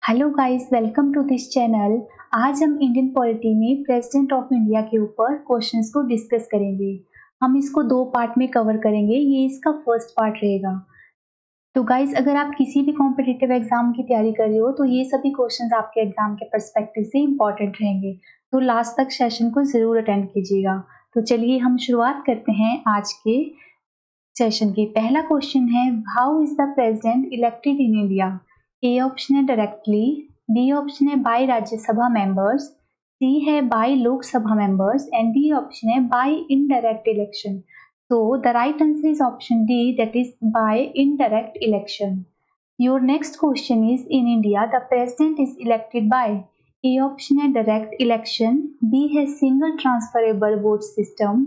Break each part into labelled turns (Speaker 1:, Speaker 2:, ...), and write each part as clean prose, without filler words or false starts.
Speaker 1: Hello guys, welcome to this channel. आज हम Indian polity में प्रेसिडेंट ऑफ इंडिया के ऊपर क्वेश्चंस को डिस्कस करेंगे। हम इसको दो पार्ट में कवर करेंगे, ये इसका फर्स्ट पार्ट रहेगा। तो गाइस, अगर आप किसी भी कॉम्पिटिटिव एग्जाम की तैयारी कर रहे हो तो ये सभी क्वेश्चंस आपके एग्जाम के पर्सपेक्टिव से इंपॉर्टेंट रहेंगे, तो लास्ट तक सेशन को जरूर अटेंड कीजिएगा। तो चलिए हम शुरुआत करते हैं आज के सेशन की। पहला क्वेश्चन है, how is the president elected in India? A option है डायरेक्टली, बी ऑप्शन है बाय राज्यसभा मेंबर्स, सी है by Lok Sabha members and D option है बाय इनडायरेक्ट इलेक्शन। तो the right answer is option D, that is by indirect election. Your next question is, in India the president is elected by A option है direct election, B है single transferable vote system,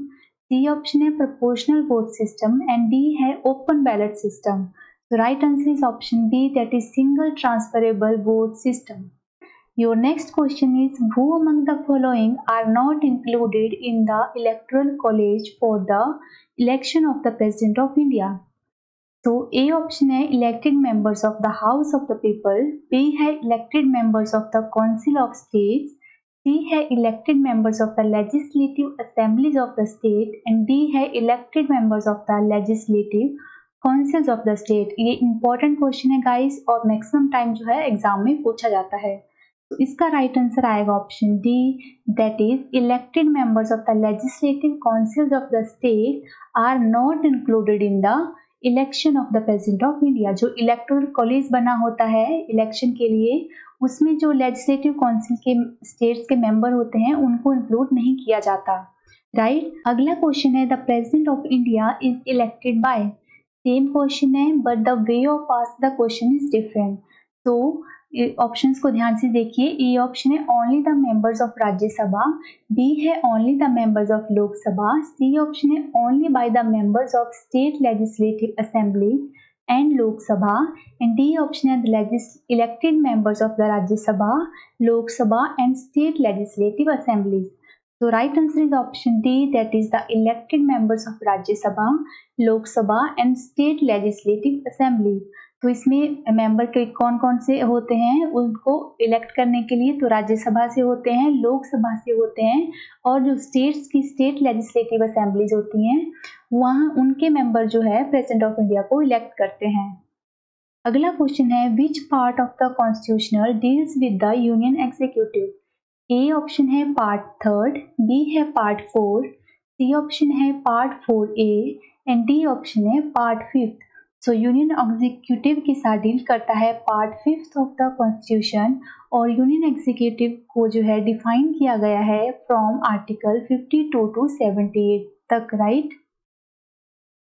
Speaker 1: C option है proportional vote system and D है open ballot system. The right answer is option B, that is single transferable vote system. Your next question is, who among the following are not included in the electoral college for the election of the president of India? तो A option है elected members of the house of the people, B है elected members of the council of states, C है elected members of the legislative assemblies of the state and D है elected members of the legislative councils of the state. ये important question है guys, और maximum time जो है exam में पूछा जाता है। तो इसका राइट आंसर आएगा option D, that is elected members of the legislative councils of the state are not included in the election of the president of India. जो इलेक्टोरल कॉलेज बना होता है इलेक्शन के लिए, उसमें जो लेजिस्लेटिव काउंसिल के स्टेट्स के मेंबर होते हैं उनको इंक्लूड नहीं किया जाता, राइट। अगला क्वेश्चन है, the president of India is elected by. Same question है but the way of ask the question is different. तो ऑप्शंस को ध्यान से देखिए। ए ऑप्शन है only the members of Rajya Sabha, B है only the members of Lok Sabha, C option है only by the members of state legislative assembly and Lok Sabha and D option है the elected members of the Rajya Sabha, Lok Sabha and state legislative assemblies. So right answer is option D, that is the elected members of Rajya Sabha, Lok Sabha and State Legislative Assembly. तो इसमें member के कौन कौन से होते हैं उनको इलेक्ट करने के लिए? तो राज्यसभा से होते हैं, लोकसभा से होते हैं, और जो स्टेट्स की स्टेट लेजिस्लेटिव असेंबलीज होती हैं वहाँ उनके मेंबर जो है प्रेसिडेंट ऑफ इंडिया को इलेक्ट करते हैं। अगला क्वेश्चन है, which part of the constitutional deals with the union executive? A option है पार्ट थर्ड, बी है पार्ट फोर, सी ऑप्शन है part 4A and D option है part fifth. So union executive के साथ डील करता है part fifth of the constitution, और union executive को जो है डिफाइन किया गया है फ्रॉम आर्टिकल 52 टू 78 तक, राइट।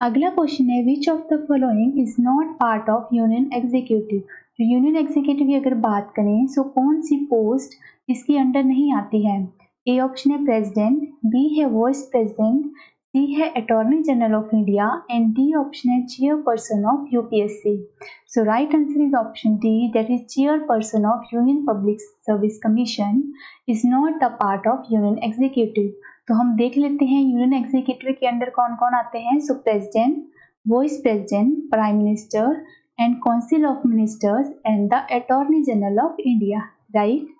Speaker 1: अगला क्वेश्चन है, विच of the following is not part of union executive? तो यूनियन एग्जीक्यूटिव की अगर बात करें सो कौन सी पोस्ट इसके अंडर नहीं आती है? ए ऑप्शन है प्रेसिडेंट, बी है वाइस प्रेसिडेंट, सी है attorney general of India and D option है chairperson of UPSC. So right answer is option D, that is chairperson of union public service commission is not the part of union executive. तो हम देख लेते हैं union executive के under कौन कौन आते हैं। So president, vice president, prime minister and council of ministers and the attorney general of India, right.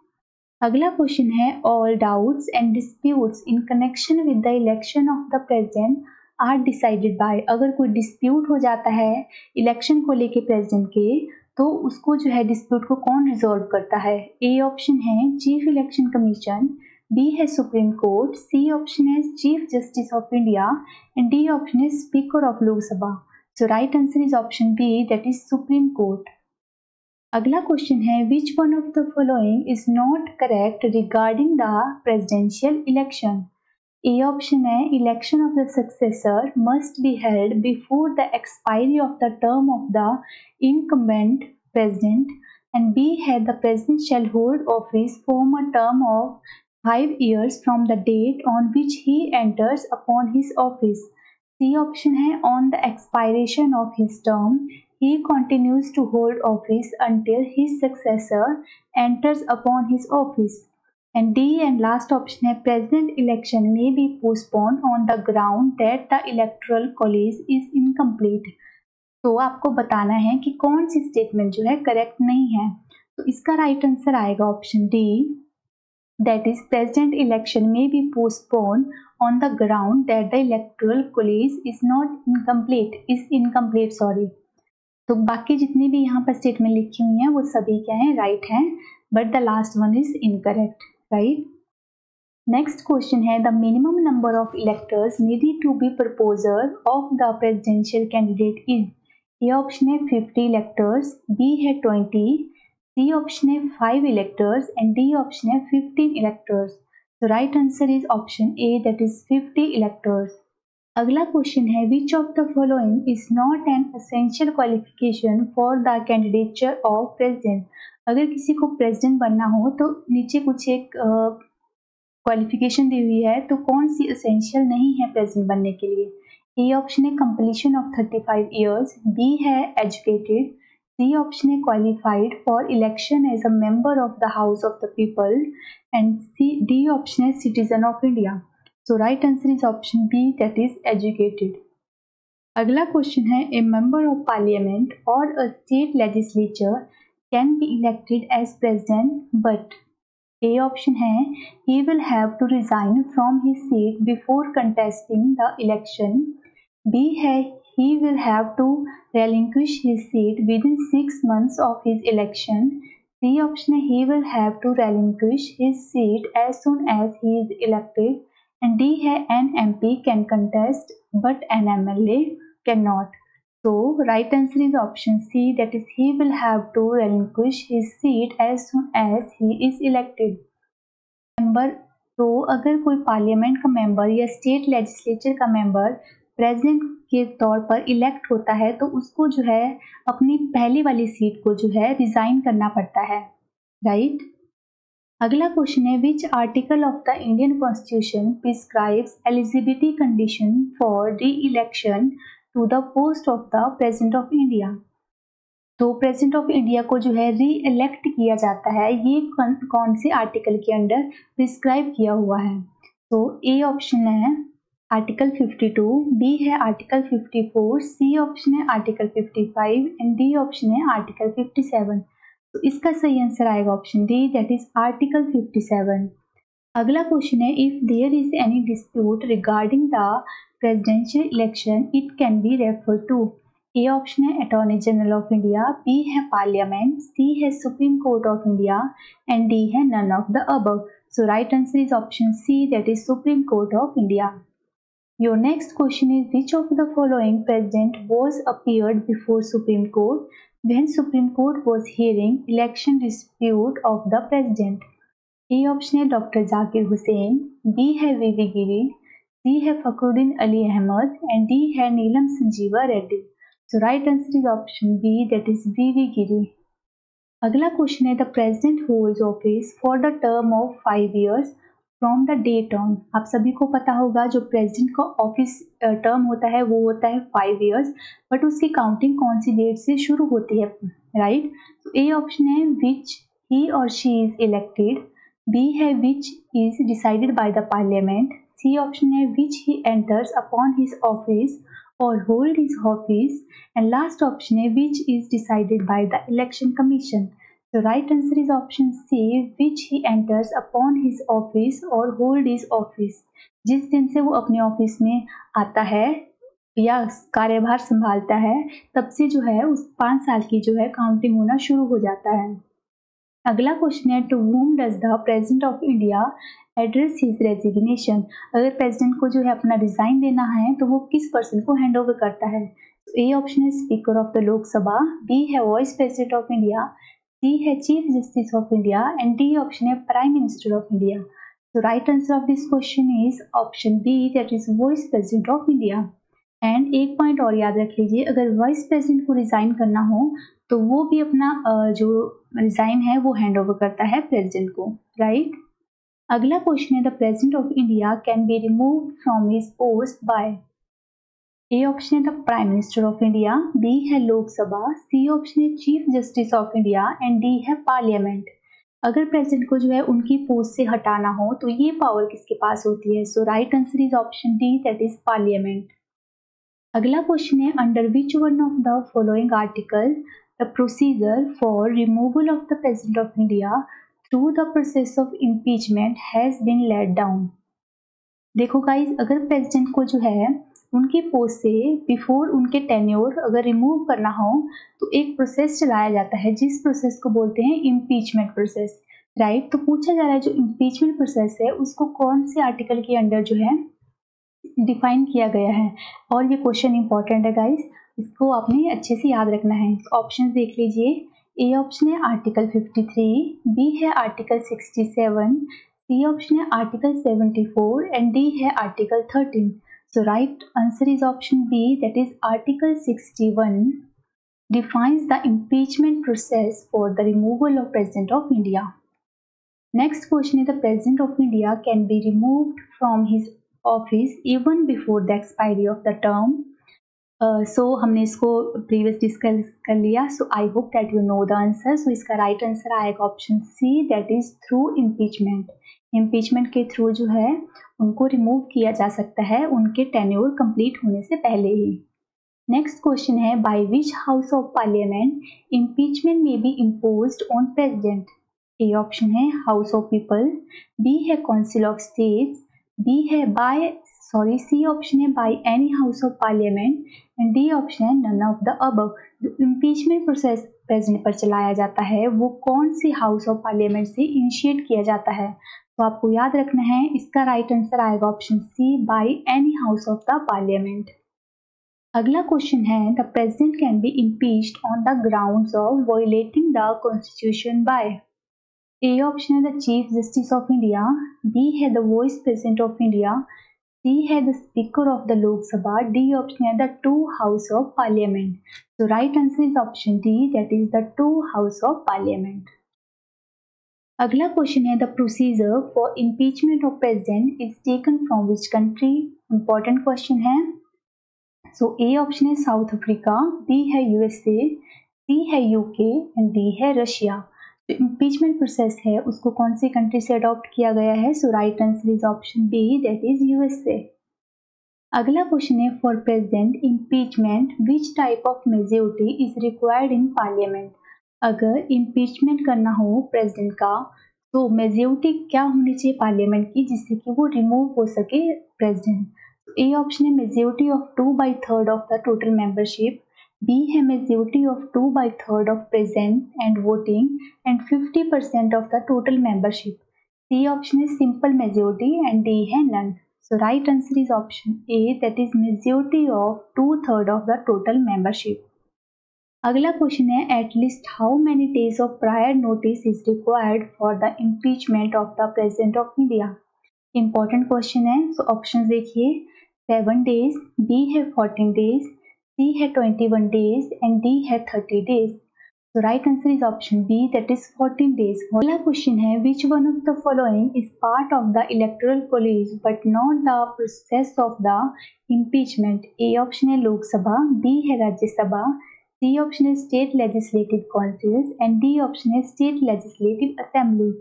Speaker 1: अगला क्वेश्चन है, all doubts and disputes in connection with the election of the president are decided by. अगर कोई dispute हो जाता है election को लेके president के, तो उसको जो है डिस्प्यूट को कौन रिजॉल्व करता है? ए ऑप्शन है चीफ इलेक्शन कमीशन, बी है सुप्रीम कोर्ट, सी ऑप्शन है chief justice of India and D option है speaker of Lok Sabha. So right answer is option B, that is supreme court. अगला question है, which one of the following is not correct regarding the presidential election? A option है election of the successor must be held before the expiry of the term of the incumbent president and B है the president shall hold office for a term of 5 years from the date on which he enters upon his office. C option है on the expiration of his term he continues to hold office until his successor enters upon his office. And D and last option है president election may be postponed on the ground that the electoral college is incomplete. तो आपको बताना है कि कौन सी statement जो है correct नहीं है। तो इसका राइट आंसर आएगा option D, that is president election may be postponed on the ground that the electoral college is incomplete sorry. तो बाकी जितनी भी यहाँ पर स्टेटमेंट लिखी हुई हैं वो सभी क्या हैं, राइट हैं, but the last one is incorrect, right. Next question है the minimum number of electors needed to be proposer of the presidential candidate is, A option है 50 इलेक्टर्स, बी है 20, सी ऑप्शन है 5 इलेक्टर्स एंड डी ऑप्शन है 15 electors. तो right answer is option A, that is 50 electors. अगला question है विच of the following is not an essential qualification for the candidature of president. अगर किसी को प्रेसिडेंट बनना हो तो नीचे कुछ एक क्वालिफिकेशन दी हुई है, तो कौन सी एसेंशियल नहीं है प्रेसिडेंट बनने के लिए। ए ऑप्शन है कंप्लीशन ऑफ 35 ईयर्स, बी है एजुकेटेड, सी ऑप्शन है qualified for election as a member of the house of the people and D option है citizen of India. So right answer is option B, that is educated. अगला question है a member of parliament और a state legislature can be elected as president but, A option है he will have to resign from his seat before contesting the election, B है he will have to relinquish his seat within 6 months of his election, C option है he will have to relinquish his seat as soon as he is elected and D है an MP can contest but an MLA cannot. So right answer is option C, that is he will have to relinquish his seat as soon as he is elected. Member, तो अगर कोई parliament का member या state legislature का member president के तौर पर elect होता है तो उसको जो है अपनी पहली वाली सीट को जो है रिजाइन करना पड़ता है, राइट। अगला क्वेश्चन है which article of the Indian constitution prescribes eligibility condition for re election to the post of the president of India. तो प्रेसिडेंट ऑफ इंडिया को जो है री इलेक्ट किया जाता है, ये कौन से आर्टिकल के अंडर प्रिस्क्राइब किया हुआ है। तो ए ऑप्शन है आर्टिकल 52, बी है आर्टिकल 54, सी ऑप्शन है आर्टिकल 55 एंड डी ऑप्शन है आर्टिकल 57। तो इसका सही आंसर आएगा option D, that is article 57। अगला क्वेश्चन है if there is any dispute regarding the presidential election it can be refer to, A option है attorney general of India, B है parliament, C है supreme court of India and D है none of the above. So right answer is option C, that is supreme court of India. Your next question is which of the following president was appeared before supreme court when supreme court was hearing election dispute of the president. A option है doctor Zakir Hussain, B है V V Giri, C है Fakhruddin Ali Ahmed and D है Neelam Sanjiva Reddy. So right answer is option B, that is V.V. Giri. अगला question है the president holds office for the term of 5 years from the date on. आप सभी को पता होगा जो प्रेसिडेंट का ऑफिस टर्म होता है वो होता है 5 years, बट उसकी काउंटिंग कौन सी डेट से शुरू होती है, राइट। तो ए ऑप्शन है विच ही और शी इज इलेक्टेड, बी है which is decided by the parliament, C option है which he enters upon his office or hold his office and last option है which is decided by the election commission. The right answer is option C, which he enters upon his office or hold his office. जिस दिन से वो अपने office में आता है या कार्यभार संभालता है तब से जो है उस 5 साल की जो है काउंटिंग होना शुरू हो जाता है। अगला क्वेश्चन है to whom does the president of India address his resignation। अगर प्रेसिडेंट को जो है अपना रिजाइन देना है तो वो किस पर्सन को हैंड ओवर करता है। ए ऑप्शन है speaker of the Lok Sabha, B है vice president of India, C है chief justice of India and D option है प्राइम मिनिस्टर ऑफ इंडिया। तो right answer of this question is option B, that is vice president of India. And एक point और याद रख लीजिए, अगर vice president को रिजाइन करना हो तो वो भी अपना जो रिजाइन है वो हैंड ओवर करता है प्रेसिडेंट को, राइट। अगला क्वेश्चन है the president of India can be removed from his post by. A option है the prime minister of India, B है लोकसभा, सी ऑप्शन है chief justice of India and D है parliament. अगर president को जो है उनकी पोस्ट से हटाना हो तो ये पावर किसके पास होती है। So right answer is option D, that is parliament. अगला क्वेश्चन है under which one of the following article the procedure for removal of the president of India through the process of impeachment has been let down. देखो guys, अगर president को जो है उनकी post से before उनके टेन्योर अगर रिमूव करना हो तो एक प्रोसेस चलाया जाता है जिस प्रोसेस को बोलते हैं इम्पीचमेंट प्रोसेस, राइट। तो पूछा जा रहा है जो इम्पीचमेंट प्रोसेस है उसको कौन से आर्टिकल के अंडर जो है डिफाइन किया गया है, और ये क्वेश्चन इंपॉर्टेंट है गाइज, इसको आपने अच्छे से याद रखना है। ऑप्शन देख लीजिए। ए ऑप्शन है आर्टिकल 53, बी है आर्टिकल 67, सी ऑप्शन है आर्टिकल 74 एंड डी है article 13। So right answer is option B, that is article 61 defines the impeachment process for the removal of President of India. Next question is the President of India can be removed from his office even before the expiry of the term. So हमने इसको previous discuss कर लिया। So I hope that you know the answer. So इसका right answer आएगा option C, that is through impeachment. Impeachment के through जो है उनको रिमूव किया जा सकता है उनके टेन्योर कंप्लीट होने से पहले ही। नेक्स्ट क्वेश्चन है, by which house of parliament impeachment may be imposed on president. A option है हाउस ऑफ पीपल, बी है काउंसिल ऑफ स्टेट्स, बी है सी ऑप्शन है by any house of parliament and D option है none of the above. जो impeachment process president पर चलाया जाता है वो कौन से हाउस ऑफ पार्लियामेंट से इनिशिएट किया जाता है, तो आपको याद रखना है इसका राइट आंसर आएगा option C, by any house of the parliament. अगला क्वेश्चन है, the president can be impeached on the grounds of violating the constitution by. A option है the chief justice of India, B है the vice president of India, C है the speaker of the Lok Sabha, D option है the two house of parliament. तो right answer is option D, that is the two house of parliament. अगला question है, the procedure for impeachment of president is taken from which country. Important question है। So A option है south Africa, B है USA, सी है UK and D है Russia. जो impeachment process है उसको कौन सी कंट्री से अडॉप्ट किया गया है, so right answer is option B, that is USA. अगला क्वेश्चन है, for president impeachment which type of majority is required in parliament. अगर इम्पीचमेंट करना हो प्रेसिडेंट का तो मेजोरिटी क्या होनी चाहिए पार्लियामेंट की जिससे कि वो रिमूव हो सके प्रेसिडेंट। ए ऑप्शन है majority of 2/3 of the total membership, B है majority of 2/3 of present and voting and 50% of the total membership, C option है सिंपल मेजोरिटी एंड डी है none. So right answer is option A, that is majority of 2/3 of the total membership. अगला question है, at least how many days of prior notice is required for the impeachment of the president of India. Important question है। So option देखिए, 7 days, B है 14 days, सी है 21 days and D है 30 days। So right answer is option B, that is 14 days। अगला question है, which one of the following is part of the electoral college but not the process of the impeachment। A option है Lok Sabha, B है Rajya Sabha, C option है state legislative councils and D option है state legislative assemblies.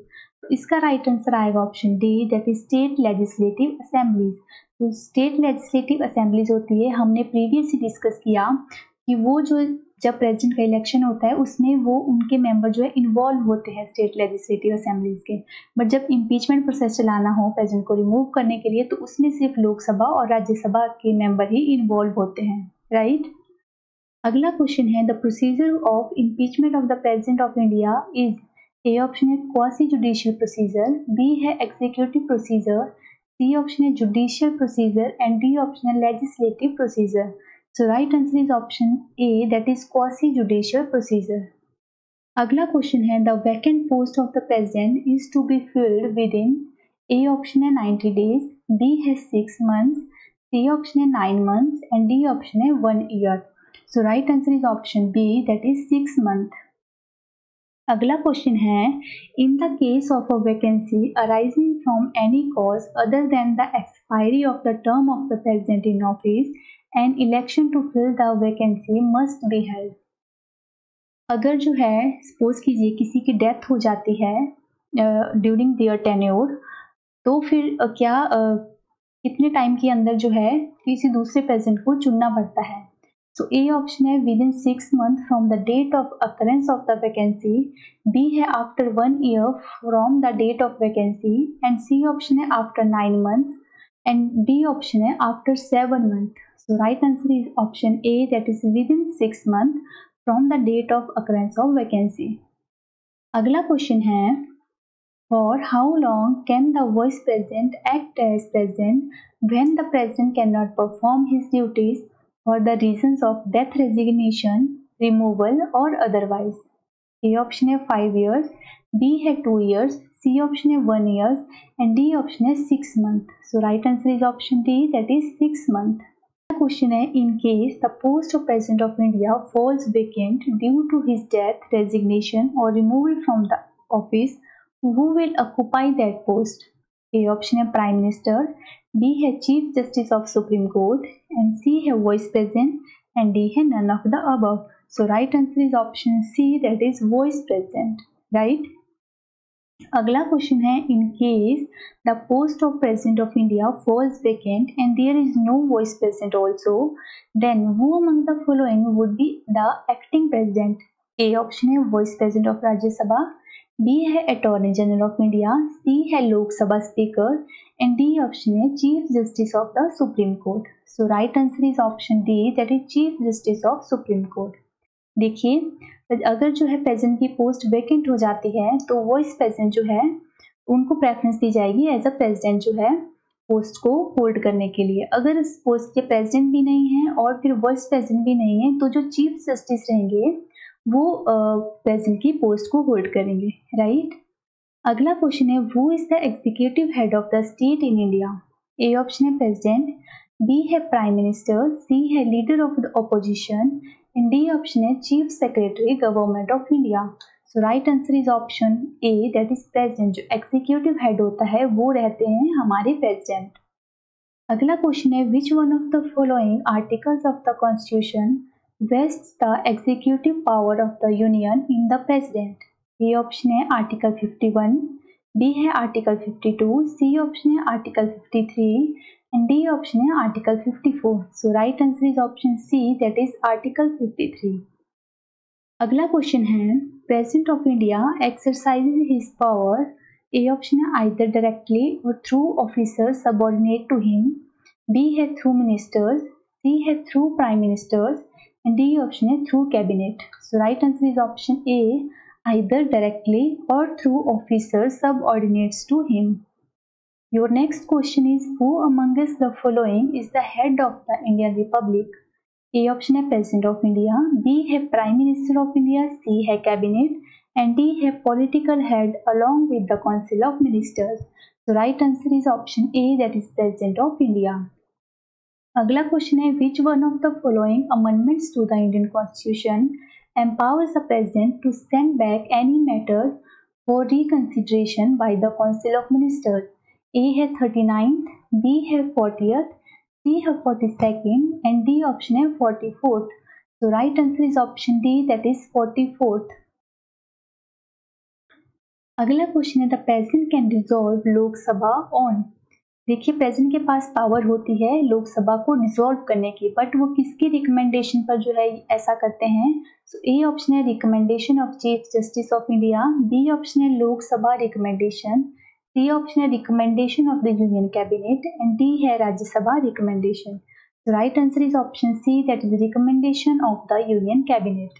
Speaker 1: तो इसका right answer आएगा option D, that is state legislative assemblies. तो state legislative assemblies होती है, हमने प्रीवियसली डिस्कस किया कि वो जो जब प्रेसिडेंट का इलेक्शन होता है उसमें वो उनके मेंबर जो है इन्वॉल्व होते हैं स्टेट लेजिस्लेटिव असेंबलीज के, बट जब इम्पीचमेंट प्रोसेस चलाना हो प्रेसिडेंट को रिमूव करने के लिए तो उसमें सिर्फ लोकसभा और राज्यसभा के मेंबर ही इन्वॉल्व होते हैं, राइट। अगला क्वेश्चन है, the procedure of impeachment of the president of India is. A option है क्वासी जुडिशियल प्रोसीजर, बी है एग्जीक्यूटिव प्रोसीजर, सी ऑप्शन है judicial procedure and D option है legislative procedure. So right answer is option A, that is quasi judicial procedure। अगला question है, the vacant post of the president is to be filled within। A option है 90 days, B है 6 months, C option है 9 months and D option है 1 year। So right answer is option B, that is 6 months। अगला question है, in the case of a vacancy arising from any cause other than the expiry of the term of the president in office, an election to fill the vacancy must be held। अगर जो है suppose कीजिए किसी की death हो जाती है during their tenure, तो फिर कितने टाइम के अंदर जो है किसी दूसरे प्रेसिडेंट को चुनना पड़ता है। सो ए ऑप्शन है within 6 month from the date of occurrence of the vacancy, B है after 1 year from the date of vacancy, and C option है after 9 month, and D option है after 7 month. So right answer is option A, that is within 6 month from the date of occurrence of vacancy. अगला question है, for how long can the vice president act as president when the president cannot perform his duties for the reasons of death, resignation, removal or otherwise? A option है 5 years, B है 2 years, C option है 1 year and D option है 6 month. So right answer is option D, that is 6 month. The question है, in case the post of President of India falls vacant due to his death, resignation or removal from the office, who will occupy that post? A option है prime minister, B है chief justice of supreme court and C है vice president and D है none of the above. So right answer is option C, that is vice president. Right. अगला question है, in case the post of president of India falls vacant and there is no vice president also, then who among the following would be the acting president? A option है vice president of Rajya Sabha, B है attorney general of India, C है Lok Sabha speaker and D option है chief justice of the supreme court. So right answer is option D, that is chief justice of supreme court. देखिए, अगर जो है president की post vacant हो जाती है तो वाइस प्रेसिडेंट जो है उनको प्रेफरेंस दी जाएगी एज अ प्रेसिडेंट जो है पोस्ट को होल्ड करने के लिए. अगर इस पोस्ट के प्रेसिडेंट भी नहीं है और फिर वाइस प्रेसिडेंट भी नहीं है तो जो चीफ जस्टिस रहेंगे वो प्रेसिडेंट की पोस्ट को होल्ड करेंगे. राइट. अगला क्वेश्चन है, who is the executive head of the state in India? A option है प्रेसिडेंट, बी है प्राइम मिनिस्टर, सी है leader of the opposition and D option है chief secretary government of India. So right answer is option A, that is president. जो executive head होता है वो रहते हैं हमारे प्रेसिडेंट. अगला क्वेश्चन है, which one of the following articles of the constitution vests the executive power of the union in the president? A option है आर्टिकल 51, बी है आर्टिकल 52, सी ऑप्शन है आर्टिकल 53 एंड डी ऑप्शन है article 54. So right answer is option C, that is article 53. अगला question है, president of India exercises his power. A option है either directly और through officers subordinate to him, B है through ministers, C है through prime ministers and D option है through cabinet. So right answer is option A, either directly or through officers subordinates to him. Your next question is, who amongst the following is the head of the Indian Republic? A option है President of India, B है Prime Minister of India, C है Cabinet and D है Political Head along with the Council of Ministers. So right answer is option A, that is President of India. अगला question है, which one of the following amendments to the Indian constitution empowers the president to send back any matters for reconsideration by the council of ministers? A है 39th, B है 40th, सी है 42nd and D option है 44th. So right answer is option D, that is 44th. अगला question है, the president can dissolve Lok Sabha on. देखिए, president के पास power होती है लोकसभा को डिसॉल्व करने की, बट वो किसकी रिकमेंडेशन पर जो है ऐसा करते हैं? सो ए ऑप्शन है recommendation of chief justice of India, B option है लोकसभा रिकमेंडेशन, सी ऑप्शन है recommendation of the union cabinet and D है Rajya Sabha recommendation. So right answer is option C, that is recommendation of the union cabinet.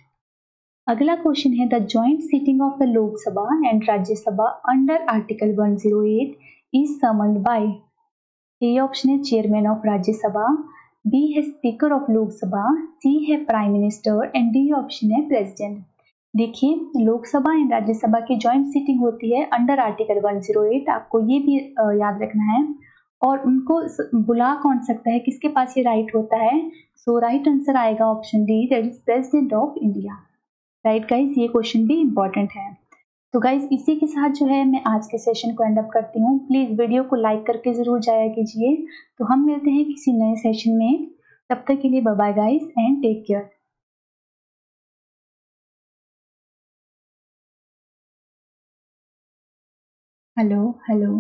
Speaker 1: अगला question है, the joint sitting of the Lok Sabha and Rajya Sabha under article 108 is summoned by. A option है chairman of Rajya Sabha, B है speaker of Lok Sabha, सी है prime minister and D option है president. देखिए, Lok Sabha and Rajya Sabha की joint seating होती है अंडर आर्टिकल 108, आपको ये भी याद रखना है. और उनको बुला कौन सकता है, किसके पास ये राइट होता है? सो राइट आंसर आएगा option D, that is president of India. Right guys, ये क्वेश्चन भी इंपॉर्टेंट है. तो गाइज, इसी के साथ जो है मैं आज के सेशन को एंड अप करती हूँ. प्लीज़ वीडियो को लाइक करके ज़रूर जाया कीजिए. तो हम मिलते हैं किसी नए सेशन में. तब तक के लिए bye bye guys and take care. Hello hello.